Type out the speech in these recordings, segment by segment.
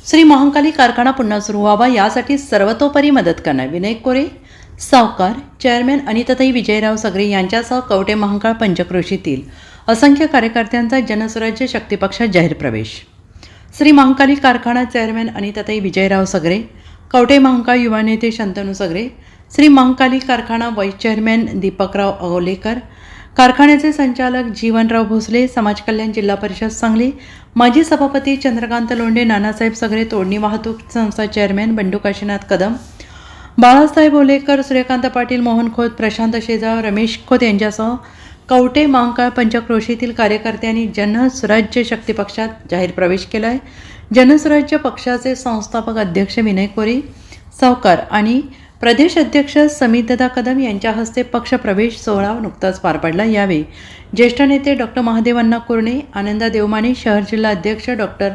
श्री महाकाली कारखाना पुन्हा सुरू व्हावा यासाठी सर्वतोपरी मदत करणार विनय कोरे सावकार, चेअरमॅन अनिताताई विजयराव सगरे यांच्यासह कवठे महाकाळ पंचक्रोशीतील असंख्य कार्यकर्त्यांचा जनस्वराज्य शक्ती पक्षात जाहीर प्रवेश. श्री महाकाली कारखाना चेअरमॅन अनिताताई विजयराव सगरे, कवठे महाकाळ युवा नेते शंतनू सगरे, श्री महाकाली कारखाना वाईस चेअरमॅन दीपकराव अगोलेकर, कारखान्याचे संचालक जीवनराव भोसले, समाज कल्याण जिल्हा परिषद सांगली, माजी सभापती चंद्रकांत लोंढे, नानासाहेब सगरे, तोडणी वाहतूक संस्था चेअरमॅन बंडू काशीनाथ कदम, बाळासाहेब ओलेकर, सूर्यकांत पाटील, मोहन खोत, प्रशांत शेजाव, रमेश खोत यांच्यासह कवठे महाकाळ पंचक्रोशीतील कार्यकर्त्यांनी जनस्वराज्य शक्ती पक्षात जाहीर प्रवेश केला आहे. जनस्वराज्य पक्षाचे संस्थापक अध्यक्ष विनय कोरे सावकार आणि प्रदेश अध्यक्ष समितदा कदम यांच्या हस्ते पक्ष प्रवेश सोहळा नुकताच पार पडला. यावेळी ज्येष्ठ नेते डॉक्टर महादेव अण्णा कुरणे, आनंदा देवमाने, शहर जिल्हा अध्यक्ष डॉक्टर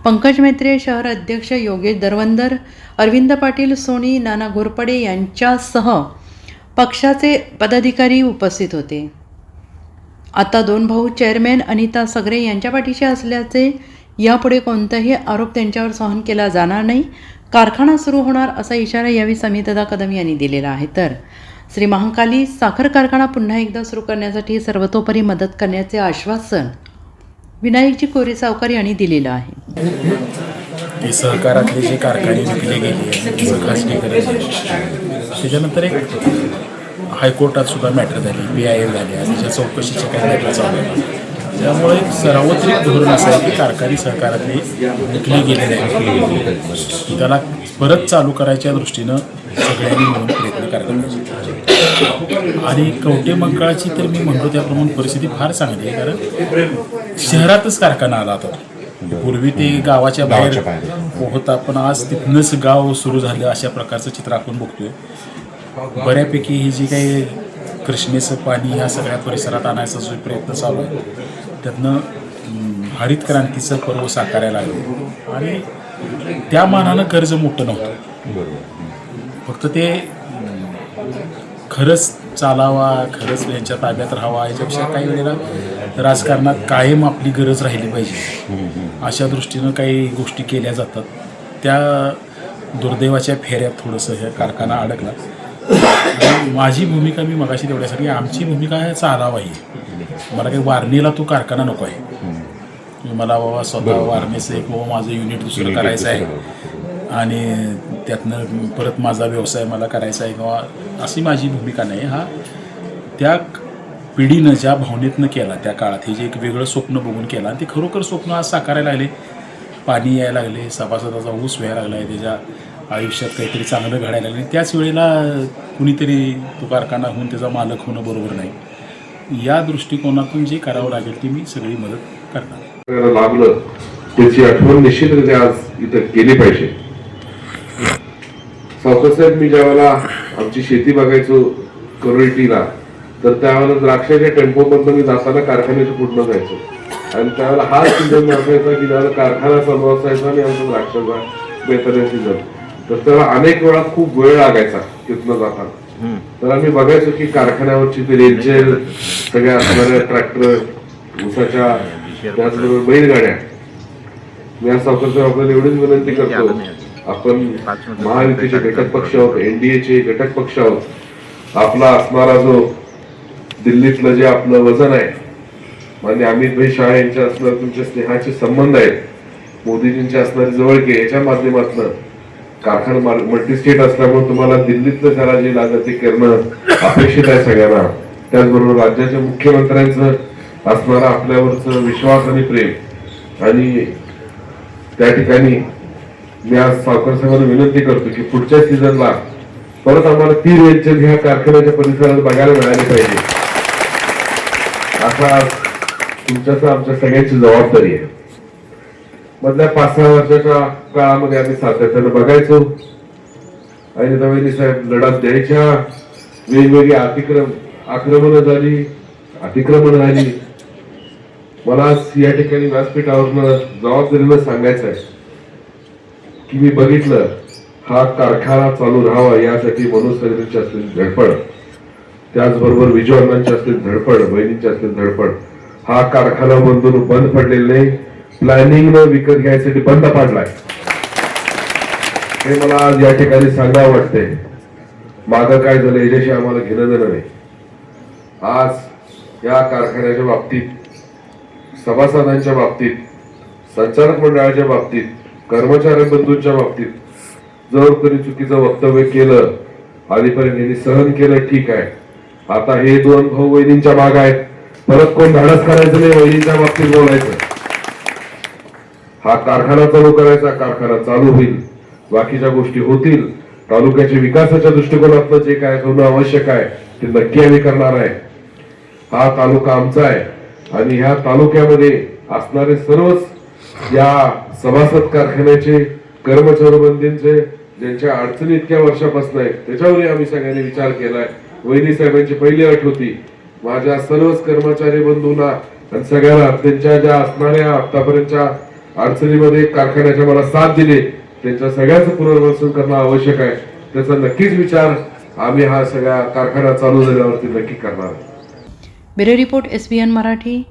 पंकज मेत्रे, शहर अध्यक्ष योगेश दरवंदर, अरविंद पाटील सोनी, नाना घोरपडे यांच्यासह पक्षाचे पदाधिकारी उपस्थित होते. आता दोन भाऊ चेअरमॅन अनिता सगरे यांच्या पाठीशी असल्याचे यापुढे कोणताही आरोप त्यांच्यावर सहन केला जाणार नाही. कारखाना सुरू होणार असा इशारा यावेळी समितदा कदम यांनी दिलेला आहे. तर श्री महाकाली साखर कारखाना पुन्हा एकदा सुरू करण्यासाठी सर्वतोपरी मदत करण्याचे आश्वासन विनायकजी कोरे सावकार यांनी दिलेलं आहे. सहकारातले जे कारखाने विकले गेले खासगीकरण त्याच्यानंतर एक हायकोर्टात सुद्धा मॅटर झाली, PIL झाली, त्याच्या चौकशीचे काही मॅटर चालू आहे. त्यामुळे एक सार्वत्रिक धोरण असं आहे की कारखाने सहकारातले विकले गेलेले आहेत, त्याला परत चालू करायच्या दृष्टीनं सगळ्यांनी मिळून प्रयत्न करायला पाहिजे. आणि कवठे महाकाळची तर मी म्हणतो त्याप्रमाणे परिस्थिती फार चांगली आहे, कारण शहरातच कारखाना आला होता. पूर्वी ते गावाच्या बाहेर होता, पण आज तिथनंच गाव सुरू झालं अशा प्रकारचं चित्र आपण बघतोय. बऱ्यापैकी ही जी काही कृष्णेचं पाणी ह्या सगळ्या परिसरात आणायचा जो प्रयत्न चालू आहे त्यातनं हरित क्रांतीचं पर्व साकारायला आलं आणि त्या मानानं कर्ज मोठं नव्हतं. फक्त ते खरंच चालावा, खरंच यांच्या ताब्यात राहावा याच्यापेक्षा काही वेळेला राजकारणात कायम आपली गरज राहिली पाहिजे अशा दृष्टीनं काही गोष्टी केल्या जातात. त्या दुर्दैवाच्या फेऱ्यात थोडंसं हे कारखाना अडकला. माझी भूमिका मी मगाशी तेवढ्यासाठी आमची भूमिका आहे चालावा ही. मला काही वारणीला तो कारखाना नको आहे. मला बाबा स्वतः वारणीचं एक बाबा माझं युनिट दुसरं करायचं आहे आणि त्यातनं परत माझा व्यवसाय मला करायचा आहे किंवा अशी माझी भूमिका नाही. हा त्या पिढीनं ज्या भावनेतनं केला त्या काळात हे जे एक वेगळं स्वप्न बघून केलं आणि ते खरोखर स्वप्न आज साकारायला लागले. पाणी यायला लागले, सभासदाचा ऊस व्हायला लागला आहे, त्याच्या आयुष्यात काहीतरी चांगलं घडायला लागलं. त्याच वेळेला कुणीतरी तो कारखाना होऊन त्याचा मालक होणं बरोबर नाही. या दृष्टिकोनातून जे करावं लागेल ती मी सगळी मदत करणार. लागलं त्याची आठवण निश्चितरित्या आज इथं केली पाहिजे. सावकार साहेब, मी ज्यावेळेला आमची शेती बघायचो करोटीला, तर त्यावेळेला द्राक्षाच्या टेम्पोमधून मी जाताना कारखान्याच्या पूर्ण जायचो आणि त्यावेळेला हा सीझन असायचा की ज्यावेळेला कारखाना चालू असायचा आणि आमचा द्राक्षाचा बेतऱ्या सीझन, तर त्याला अनेक वेळा खूप वेळ लागायचा तिथनं जाताना. तर आम्ही बघायचो की कारखान्यावरची ते रेंजर सगळ्या असणाऱ्या ट्रॅक्टर, ऊसाच्या, त्याचबरोबर बैलगाड्या. मी आज सावकार साहेब आपल्याला एवढीच विनंती करतो, आपण महायुतीचे घटक पक्ष आहोत, NDAचे घटक पक्ष आहोत. आपला असणारा जो दिल्लीतलं जे आपलं वजन आहे, माननीय अमित भाई शाह यांच्या असणारे तुमच्या स्नेहाचे संबंध आहेत, मोदीजींची असणारी जवळकी, याच्या माध्यमातून कारखाना मल्टी स्टेट असल्यामुळे तुम्हाला दिल्लीतलं त्याला जे लागतं ते करणं अपेक्षित आहे सगळ्यांना. त्याचबरोबर राज्याच्या मुख्यमंत्र्यांचं असणारा आपल्यावरचं विश्वास आणि प्रेम, आणि त्या ठिकाणी मी आज सावकार साहेबांना विनंती करतो की पुढच्या सीझनला परत आम्हाला ती रेंजर ह्या कारखान्याच्या परिसरात बघायला मिळाली पाहिजे. असा तुमच्या आमच्या सगळ्यांची जबाबदारी आहे. मधल्या 5-6 वर्षाच्या काळामध्ये आम्ही सातत्यानं बघायचो आणि दवेली साहेब लढत द्यायच्या, वेगवेगळी अतिक्रमण झाली. मला या ठिकाणी व्यासपीठावरनं जबाबदारीनं सांगायचं आहे की मी बघितलं हा कारखाना चालू राहावा यासाठी मनोज सगळ्यांची असलेली धडपड, त्याचबरोबर विजयअण्णांची असलेली धडपड, बहिणींची असलेली धडपड, हा कारखाना बंद पडलेला नाही, प्लॅनिंग न विकत घ्यायसाठी बंद पाडलाय. हे मला आज या ठिकाणी सांगावं वाटतंय. मागं काय झालं याच्याशी आम्हाला घेणं देणं नाही. आज या कारखान्याच्या बाबतीत, सभासदांच्या बाबतीत, संचालक मंडळाच्या बाबतीत, कर्मचारी बंधूंच्या बाबतीत जर कोणी चुकीचं वक्तव्य केलं, आधीपर्यंत यांनी सहन केलं, ठीक आहे. आता हे दोन भाऊ वहिनींच्या माग आहेत, परत कोण धाडस करायचं नाही वहिनींच्या बाबतीत बोलायचं. हा कारखाना चालू करायचा, कारखाना चालू होईल, बाकीच्या गोष्टी होतील. तालुक्याच्या विकासाच्या दृष्टिकोनातून जे काय होणं आवश्यक आहे ते नक्की आम्ही करणार आहे. हा तालुका आमचा आहे आणि ह्या तालुक्यामध्ये असणारे सर्वच या सभासद कारखान्याचे, कर्मचारी बंधूंचे ज्यांच्या अडचणी इतक्या वर्षापासून आहेत त्याच्यावरही आम्ही सगळ्यांनी विचार केलाय. वहिनी साहेबांची पहिली अट होती, माझ्या सर्वच कर्मचारी बंधूंना आणि सगळ्यांना त्यांच्या ज्या असणाऱ्या आतापर्यंतच्या अडचणीमध्ये कारखान्याच्या मला साथ दिली त्यांच्या सगळ्यांचं पुनर्वसन करणं आवश्यक आहे. त्याचा नक्कीच विचार आम्ही हा सगळ्या कारखाना चालू झाल्यावरती नक्की करणार. Bureau report SBN Marathi.